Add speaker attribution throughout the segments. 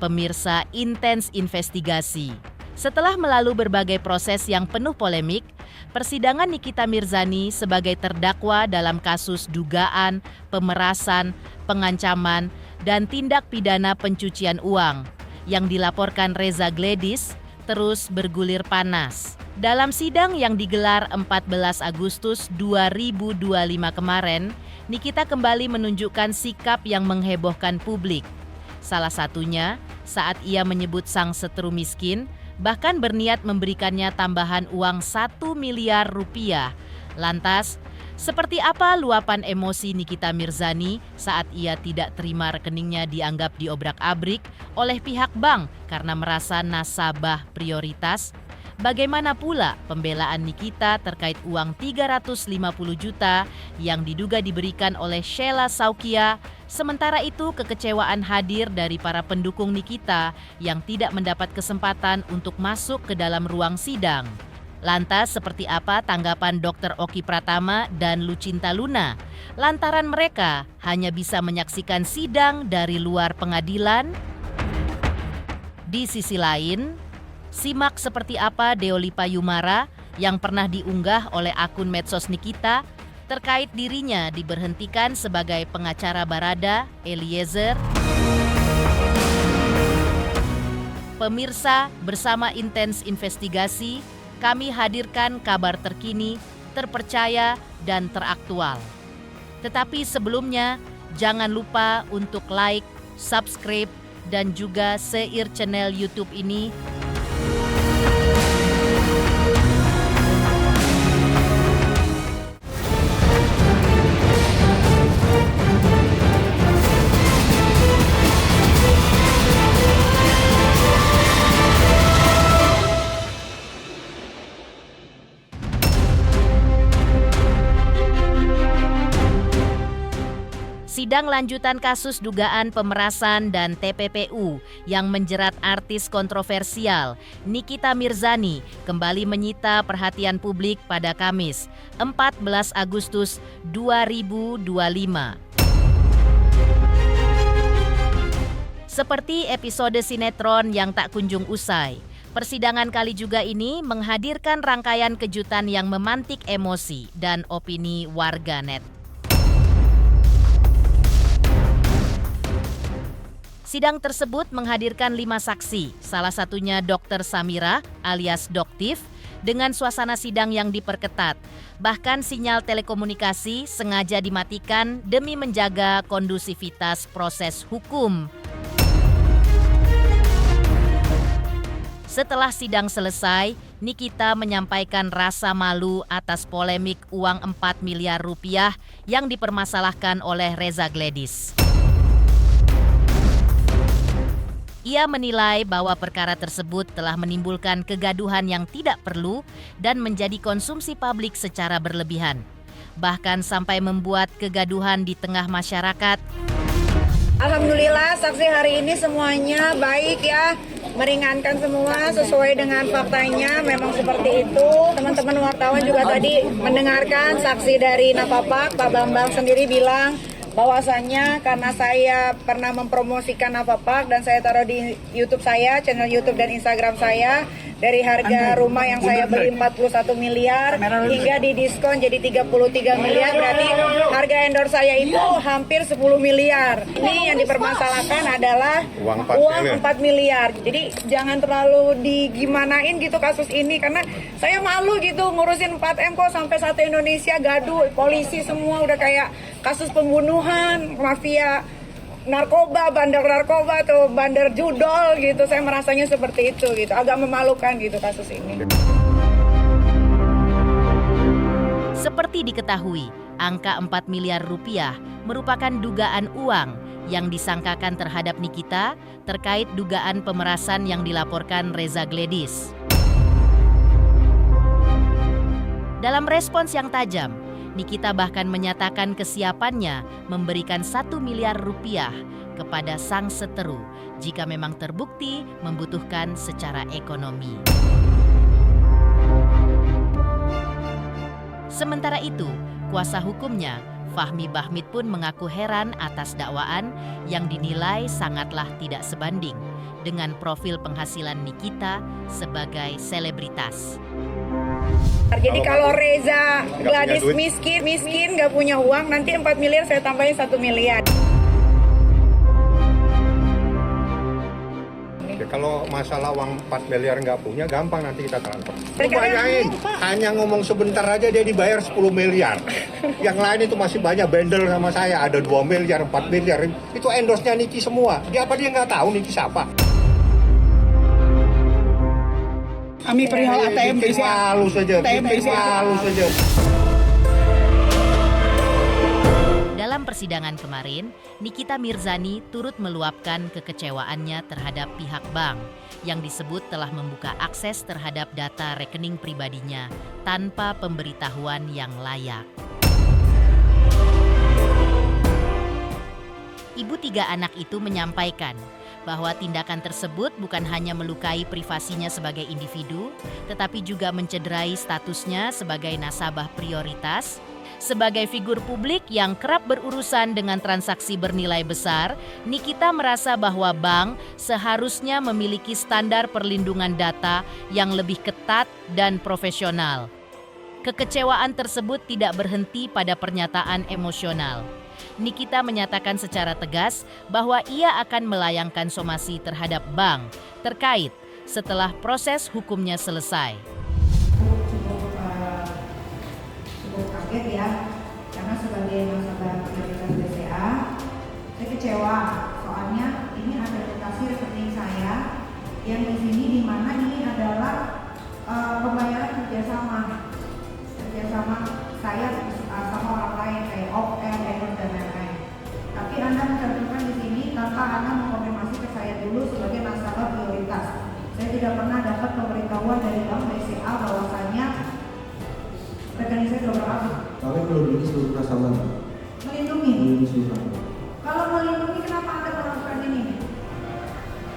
Speaker 1: pemirsa intens investigasi. Setelah melalui berbagai proses yang penuh polemik, persidangan Nikita Mirzani sebagai terdakwa dalam kasus dugaan, pemerasan, pengancaman, dan tindak pidana pencucian uang yang dilaporkan Reza Gledis terus bergulir panas. Dalam sidang yang digelar 14 Agustus 2025 kemarin, Nikita kembali menunjukkan sikap yang menghebohkan publik. Salah satunya saat ia menyebut sang seteru miskin, bahkan berniat memberikannya tambahan uang 1 miliar rupiah. Lantas, seperti apa luapan emosi Nikita Mirzani saat ia tidak terima rekeningnya dianggap diobrak-abrik oleh pihak bank karena merasa nasabah prioritas? Bagaimana pula pembelaan Nikita terkait uang 350 juta yang diduga diberikan oleh Sheila Saukia? Sementara itu kekecewaan hadir dari para pendukung Nikita yang tidak mendapat kesempatan untuk masuk ke dalam ruang sidang. Lantas seperti apa tanggapan Dr. Oki Pratama dan Lucinta Luna lantaran mereka hanya bisa menyaksikan sidang dari luar pengadilan? Di sisi lain, simak seperti apa Deolipa Yumara yang pernah diunggah oleh akun medsos Nikita terkait dirinya diberhentikan sebagai pengacara Barada Eliezer. Pemirsa, bersama intens investigasi, kami hadirkan kabar terkini, terpercaya, dan teraktual. Tetapi sebelumnya, jangan lupa untuk like, subscribe, dan juga share channel YouTube ini. Sidang lanjutan kasus dugaan pemerasan dan TPPU yang menjerat artis kontroversial Nikita Mirzani kembali menyita perhatian publik pada Kamis, 14 Agustus 2025. Seperti episode sinetron yang tak kunjung usai, persidangan kali juga ini menghadirkan rangkaian kejutan yang memantik emosi dan opini warganet. Sidang tersebut menghadirkan 5 saksi, salah satunya Dr. Samira alias Doktif, dengan suasana sidang yang diperketat. Bahkan sinyal telekomunikasi sengaja dimatikan demi menjaga kondusivitas proses hukum. Setelah sidang selesai, Nikita menyampaikan rasa malu atas polemik uang 4 miliar rupiah yang dipermasalahkan oleh Reza Gledis. Ia menilai bahwa perkara tersebut telah menimbulkan kegaduhan yang tidak perlu dan menjadi konsumsi publik secara berlebihan, bahkan sampai membuat kegaduhan di tengah masyarakat.
Speaker 2: Alhamdulillah saksi hari ini semuanya baik ya, meringankan semua sesuai dengan faktanya, memang seperti itu. Teman-teman wartawan juga tadi mendengarkan saksi dari Napapak, Pak Bambang sendiri bilang bahwasannya karena saya pernah mempromosikan Napapak dan saya taruh di YouTube saya, channel YouTube dan Instagram saya, dari harga rumah yang saya beli 41 miliar hingga didiskon jadi 33 miliar, berarti harga endorse saya itu hampir 10 miliar. Ini yang dipermasalahkan adalah uang 4 miliar. Jadi jangan terlalu digimanain gitu kasus ini, karena saya malu gitu ngurusin 4M kok sampai satu Indonesia gaduh, polisi semua udah kayak kasus pembunuhan, mafia narkoba, bandar narkoba atau bandar judol gitu. Saya merasanya seperti itu gitu. Agak memalukan gitu kasus ini.
Speaker 1: Seperti diketahui, angka 4 miliar rupiah merupakan dugaan uang yang disangkakan terhadap Nikita terkait dugaan pemerasan yang dilaporkan Reza Gledis. Dalam respons yang tajam, Nikita bahkan menyatakan kesiapannya memberikan 1 miliar rupiah kepada sang seteru jika memang terbukti membutuhkan secara ekonomi. Sementara itu, kuasa hukumnya, Fahmi Bahmid pun mengaku heran atas dakwaan yang dinilai sangatlah tidak sebanding dengan profil penghasilan Nikita sebagai selebritas.
Speaker 2: Jadi kalau Reza Gladys miskin nggak punya uang, nanti 4 miliar saya tambahin 1 miliar.
Speaker 3: Ya, kalau masalah uang 4 miliar nggak punya, gampang nanti kita transfer. Bayangin, hanya ngomong sebentar aja dia dibayar 10 miliar. Yang lain itu masih banyak bandel sama saya, ada 2 miliar, 4 miliar. Itu endorse-nya Niki semua. Dia nggak tahu Niki siapa?
Speaker 4: Kami perihal ATM BCA.
Speaker 3: Malu saja, malu saja.
Speaker 1: Dalam persidangan kemarin, Nikita Mirzani turut meluapkan kekecewaannya terhadap pihak bank yang disebut telah membuka akses terhadap data rekening pribadinya tanpa pemberitahuan yang layak. Ibu 3 anak itu menyampaikan bahwa tindakan tersebut bukan hanya melukai privasinya sebagai individu, tetapi juga mencederai statusnya sebagai nasabah prioritas. Sebagai figur publik yang kerap berurusan dengan transaksi bernilai besar, Nikita merasa bahwa bank seharusnya memiliki standar perlindungan data yang lebih ketat dan profesional. Kekecewaan tersebut tidak berhenti pada pernyataan emosional. Nikita menyatakan secara tegas bahwa ia akan melayangkan somasi terhadap bank terkait setelah proses hukumnya selesai.
Speaker 5: Cukup kaget ya, karena sebagai nasabah prioritas BCA, saya kecewa soalnya ini ada mutasi rekening saya yang di sini di mana ini adalah pembayaran kerjasama saya sama orang lain kayak off-air, endorse dan lain-lain. Tapi Anda mencantumkan di sini tanpa Anda mengkonfirmasi ke saya dulu sebagai nasabah prioritas. Saya tidak pernah dapat pemberitahuan dari bank BCA bahwasanya rekening saya sudah berakhir.
Speaker 6: Kami melindungi seluruh nasabah.
Speaker 5: Melindungi?
Speaker 6: Melindungi seluruh nasabah.
Speaker 5: Kalau melindungi, kenapa Anda melakukan ini?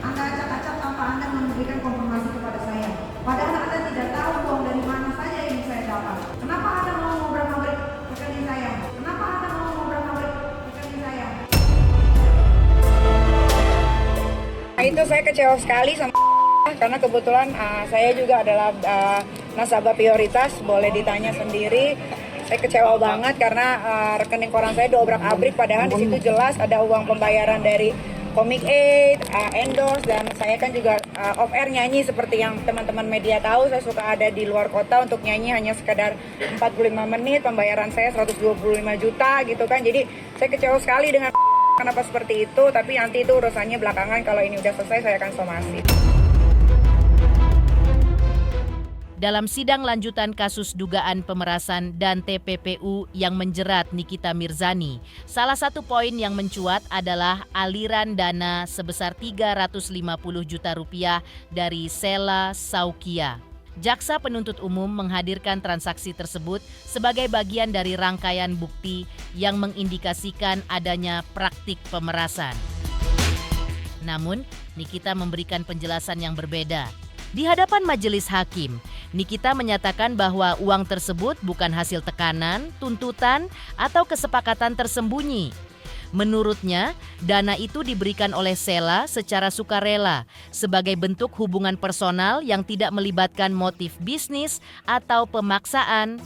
Speaker 5: Anda acak-acak tanpa Anda memberikan konfirmasi kepada saya. Padahal Anda tidak tahu uang dari mana saja yang saya dapat. Kenapa Anda mau ngobrak-ngabrik rekening saya? Kenapa Anda mau ngobrak-ngabrik rekening saya?
Speaker 2: Itu saya kecewa sekali sama karena kebetulan saya juga adalah nasabah prioritas, boleh ditanya sendiri. Saya kecewa banget karena rekening koran saya diobrak-abrik, padahal di situ jelas ada uang pembayaran dari Comic Aid, endorse, dan saya kan juga off-air nyanyi seperti yang teman-teman media tahu. Saya suka ada di luar kota untuk nyanyi hanya sekadar 45 menit, pembayaran saya 125 juta gitu kan. Jadi saya kecewa sekali dengan kenapa seperti itu, tapi nanti itu urusannya belakangan. Kalau ini udah selesai saya akan somasi.
Speaker 1: Dalam sidang lanjutan kasus dugaan pemerasan dan TPPU yang menjerat Nikita Mirzani, salah satu poin yang mencuat adalah aliran dana sebesar 350 juta rupiah dari Sela Saukia. Jaksa penuntut umum menghadirkan transaksi tersebut sebagai bagian dari rangkaian bukti yang mengindikasikan adanya praktik pemerasan. Namun, Nikita memberikan penjelasan yang berbeda. Di hadapan majelis hakim, Nikita menyatakan bahwa uang tersebut bukan hasil tekanan, tuntutan, atau kesepakatan tersembunyi. Menurutnya, dana itu diberikan oleh Sela secara sukarela sebagai bentuk hubungan personal yang tidak melibatkan motif bisnis atau pemaksaan.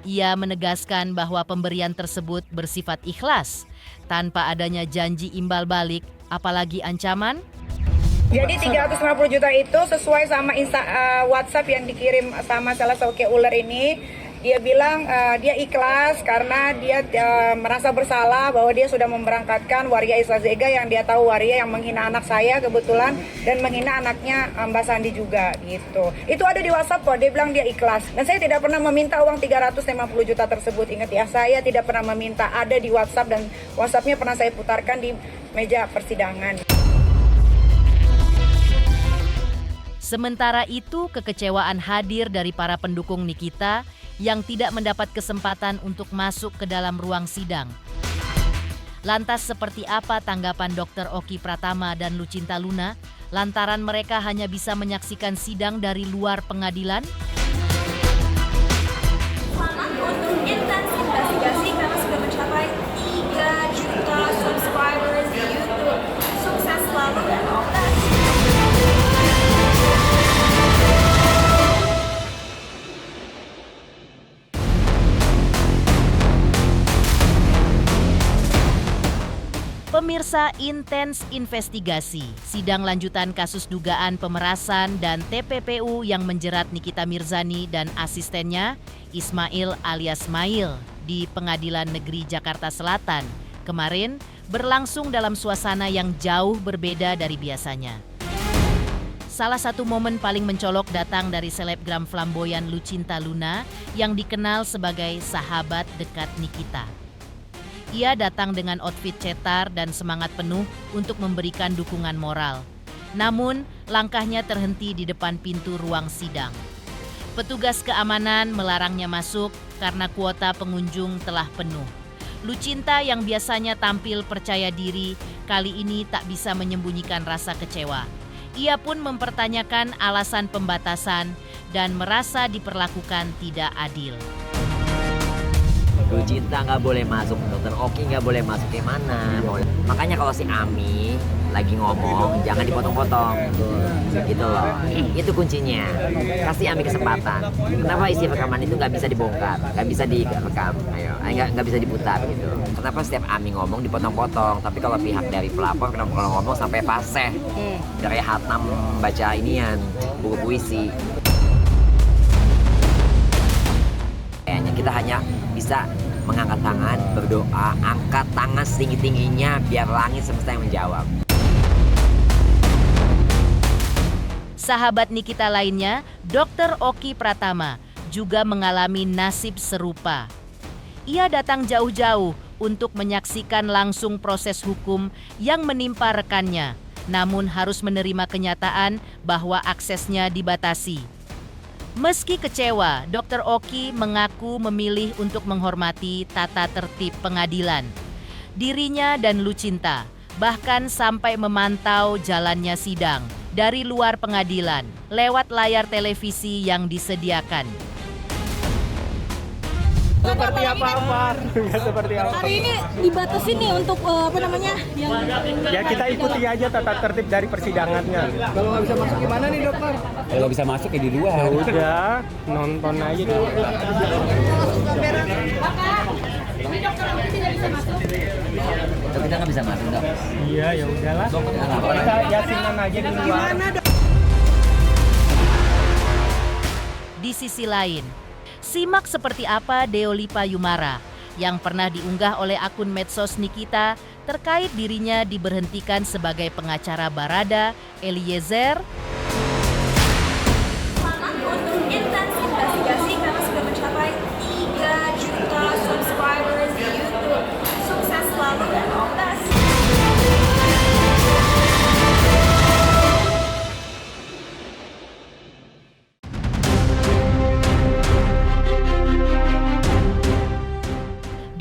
Speaker 1: Ia menegaskan bahwa pemberian tersebut bersifat ikhlas, tanpa adanya janji imbal balik, apalagi ancaman.
Speaker 2: Jadi 350 juta itu sesuai sama WhatsApp yang dikirim sama salah satu ular ini. Dia bilang dia ikhlas karena dia merasa bersalah bahwa dia sudah memberangkatkan Waria Isazega yang dia tahu Waria yang menghina anak saya kebetulan dan menghina anaknya Mbak Sandi juga gitu. Itu ada di WhatsApp kok, dia bilang dia ikhlas. Dan saya tidak pernah meminta uang 350 juta tersebut. Ingat ya, saya tidak pernah meminta, ada di WhatsApp dan WhatsAppnya pernah saya putarkan di meja persidangan.
Speaker 1: Sementara itu, kekecewaan hadir dari para pendukung Nikita yang tidak mendapat kesempatan untuk masuk ke dalam ruang sidang. Lantas seperti apa tanggapan Dr. Oki Pratama dan Lucinta Luna lantaran mereka hanya bisa menyaksikan sidang dari luar pengadilan?
Speaker 7: Semangat untuk intens investigasi karena sudah mencapai
Speaker 1: Masa intens investigasi, sidang lanjutan kasus dugaan pemerasan dan TPPU yang menjerat Nikita Mirzani dan asistennya Ismail alias Mail di Pengadilan Negeri Jakarta Selatan kemarin berlangsung dalam suasana yang jauh berbeda dari biasanya. Salah satu momen paling mencolok datang dari selebgram flamboyan Lucinta Luna yang dikenal sebagai sahabat dekat Nikita. Ia datang dengan outfit cetar dan semangat penuh untuk memberikan dukungan moral. Namun, langkahnya terhenti di depan pintu ruang sidang. Petugas keamanan melarangnya masuk karena kuota pengunjung telah penuh. Lucinta yang biasanya tampil percaya diri, kali ini tak bisa menyembunyikan rasa kecewa. Ia pun mempertanyakan alasan pembatasan dan merasa diperlakukan tidak adil.
Speaker 7: Lucinta nggak boleh masuk, Dokter Oki nggak boleh masuk, gimana? Makanya kalau si Ami lagi ngomong, jangan dipotong-potong. Gitu loh, itu kuncinya. Kasih Ami kesempatan. Kenapa isi rekaman itu nggak bisa dibongkar, nggak bisa direkam, nggak bisa diputar gitu. Kenapa setiap Ami ngomong dipotong-potong, tapi kalau pihak dari pelapor kalau ngomong sampai fasih, dari hatam baca inian, buku puisi. Kayaknya kita hanya bisa mengangkat tangan, berdoa, angkat tangan setinggi-tingginya biar langit semesta yang menjawab.
Speaker 1: Sahabat Nikita lainnya, Dr. Oki Pratama, juga mengalami nasib serupa. Ia datang jauh-jauh untuk menyaksikan langsung proses hukum yang menimpa rekannya, namun harus menerima kenyataan bahwa aksesnya dibatasi. Meski kecewa, Dr. Oki mengaku memilih untuk menghormati tata tertib pengadilan. Dirinya dan Lucinta bahkan sampai memantau jalannya sidang dari luar pengadilan lewat layar televisi yang disediakan.
Speaker 4: Seperti apa? Nggak seperti apa.
Speaker 8: Hari ini dibatasin nih untuk
Speaker 4: Ya kita ikuti aja tata tertib dari persidangannya. Kalau nggak bisa masuk gimana nih dokter?
Speaker 9: Kalau bisa masuk ya di luar.
Speaker 4: Ya udah, nonton aja dulu.
Speaker 7: Tapi kita nggak bisa masuk, Dok.
Speaker 4: Iya, ya udahlah. Kita yasinan aja di luar.
Speaker 1: Di sisi lain, simak seperti apa Deolipa Yumara yang pernah diunggah oleh akun medsos Nikita terkait dirinya diberhentikan sebagai pengacara Barada Eliezer.
Speaker 8: semangat untuk intens investigasi karena sudah mencapai 3 juta subscribers di YouTube. Sukses selalu dan all the best.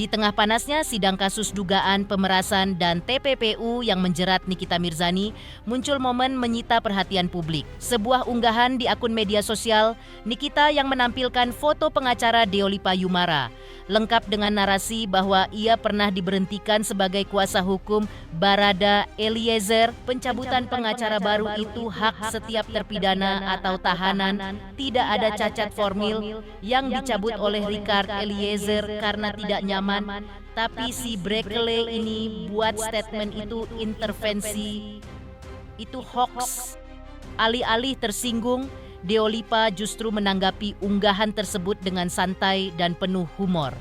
Speaker 1: Di tengah panasnya sidang kasus dugaan pemerasan dan TPPU yang menjerat Nikita Mirzani, muncul momen menyita perhatian publik. Sebuah unggahan di akun media sosial, Nikita yang menampilkan foto pengacara Deolipa Yumara, lengkap dengan narasi bahwa ia pernah diberhentikan sebagai kuasa hukum Barada Eliezer. Pencabutan pengacara baru itu hak setiap terpidana atau tahanan, tidak ada cacat formil yang dicabut oleh Richard Eliezer karena tidak nyaman. Tapi si Brekele ini buat statement itu intervensi, itu hoax. Alih-alih tersinggung, Deolipa justru menanggapi unggahan tersebut dengan santai dan penuh humor.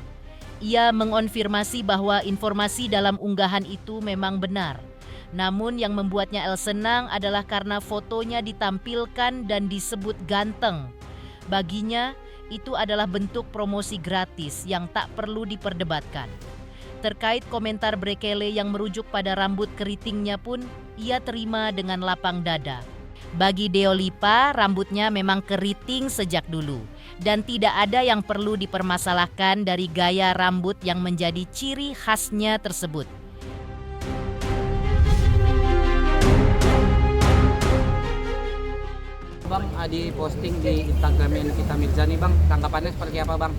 Speaker 1: Ia mengonfirmasi bahwa informasi dalam unggahan itu memang benar. Namun yang membuatnya senang adalah karena fotonya ditampilkan dan disebut ganteng. Baginya, itu adalah bentuk promosi gratis yang tak perlu diperdebatkan. Terkait komentar Brekele yang merujuk pada rambut keritingnya pun, ia terima dengan lapang dada. Bagi Deolipa, rambutnya memang keriting sejak dulu. Dan tidak ada yang perlu dipermasalahkan dari gaya rambut yang menjadi ciri khasnya tersebut.
Speaker 9: Bang, di posting di Instagramnya Nikita Mirzani, Bang. Tanggapannya seperti apa, Bang?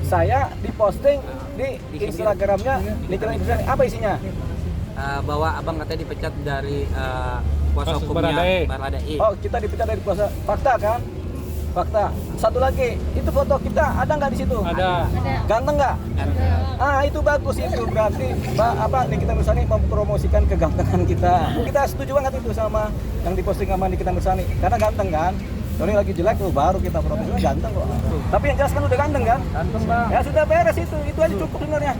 Speaker 10: Saya di posting di Instagramnya Nikita Mirzani. Apa isinya?
Speaker 9: Bahwa Abang katanya dipecat dari kuasa hukumnya Barada E.
Speaker 10: Oh, kita dipecat dari kuasa. Fakta kan? fakta. Satu lagi, itu foto kita ada nggak di situ?
Speaker 4: Ada.
Speaker 10: Ganteng nggak? Ah, itu bagus itu berarti Nikita Mirzani mempromosikan kegantengan kita. Kita setuju banget itu sama yang diposting sama Nikita Mirzani karena ganteng kan. Kalau lagi jelek tuh baru kita protes, ganteng kok. Tapi yang jelas kan udah ganteng kan?
Speaker 4: Ganteng, Bang.
Speaker 10: Ya sudah beres itu aja cukup sebenarnya.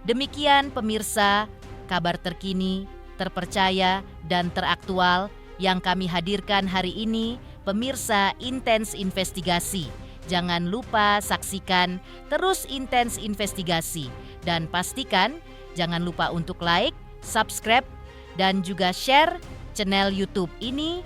Speaker 1: Demikian pemirsa, kabar terkini, terpercaya, dan teraktual yang kami hadirkan hari ini, pemirsa Intens Investigasi. Jangan lupa saksikan terus Intens Investigasi dan pastikan jangan lupa untuk like, subscribe, dan juga share channel YouTube ini